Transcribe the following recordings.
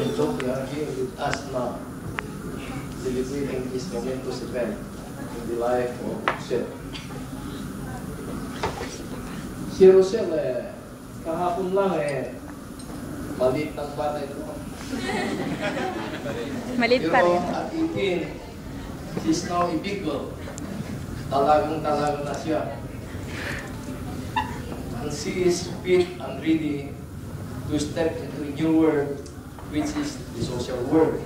And so we are here with us now, celebrating this momentous event in the life of Rosel. Si Rosel, kahapon lang maliit ng bata ito. Maliit pa rin. Pero at 18, she's now a big girl. Talagang na siya. And she is fit and ready to step into a new world, which is the social world.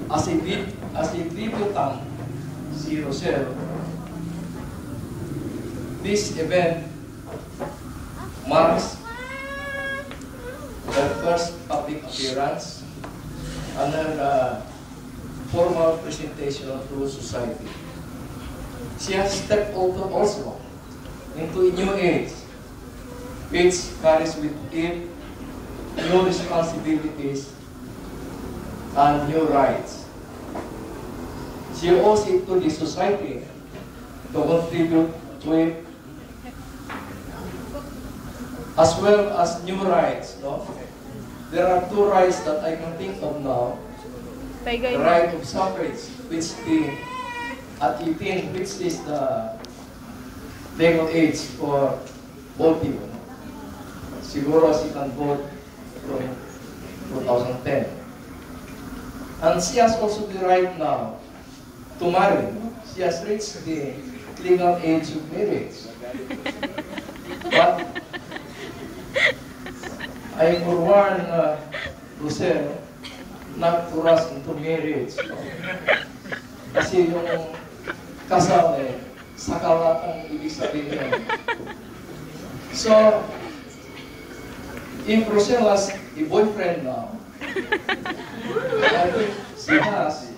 As a debutant, si Rosel, this event marks her first public appearance and her formal presentation to society. She has stepped also into a new age, which carries with it new responsibilities and new rights. She owes it to the society to contribute to it, as well as new rights. No? There are two rights that I can think of now. The right of suffrage, which at 18, which is the legal age for voting. Siguro she can vote from 2010. And she has also the right now to marry. She has reached the legal age of marriage. But I forewarn Rosel not to rush into marriage. Kasi yung kasal sakalat ang ibig sabihin. So, if Rosel has a boyfriend now, I think she has,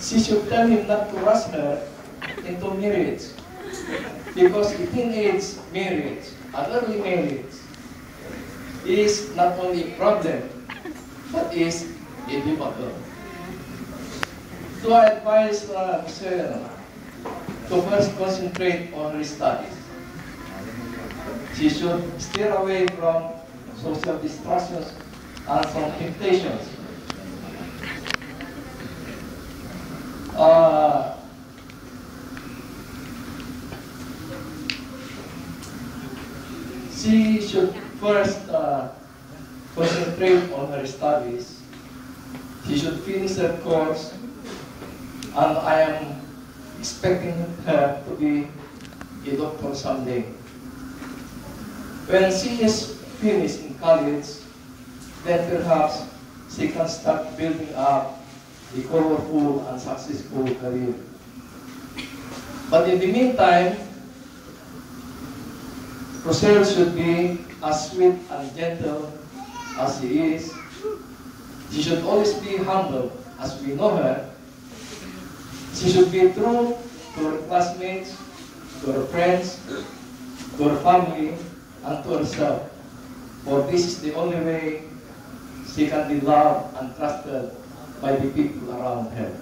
she should tell him not to rush her into marriage. Because a teenage marriage, an early marriage, is not only a problem, but is inevitable. So I advise Rosel to first concentrate on her studies. She should steer away from social distractions and from temptations. She should first concentrate on her studies. She should finish her course, and I am expecting her to be a doctor someday. When she is finished in college, then perhaps she can start building up a colorful and successful career. But in the meantime, Rosel should be as sweet and gentle as she is. She should always be humble as we know her. She should be true to her classmates, to her friends, to her family, and to herself. For this is the only way she can be loved and trusted by the people around her.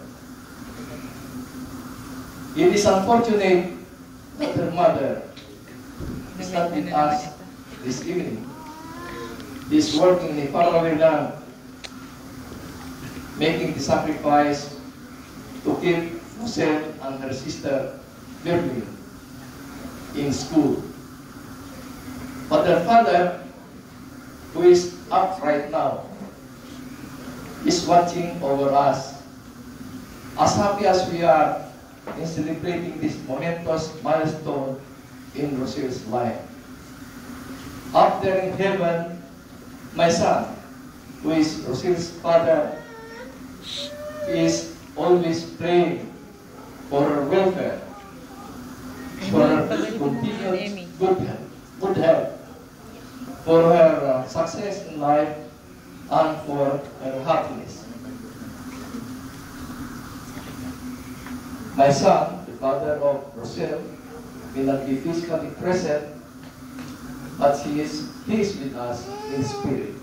It is unfortunate that her mother is not with us this evening. She is working in a faraway land, making the sacrifice to keep Rosel and her sister Virginia in school. But her father, who is up right now, is watching over us. As happy as we are in celebrating this momentous milestone in Rosel's life. Up there in heaven, my son, who is Rosel's father, is always praying for her welfare, for her continued good health, for her success in life, and for her happiness. My son, the father of Rosel, may not be physically present, but he is with us in spirit.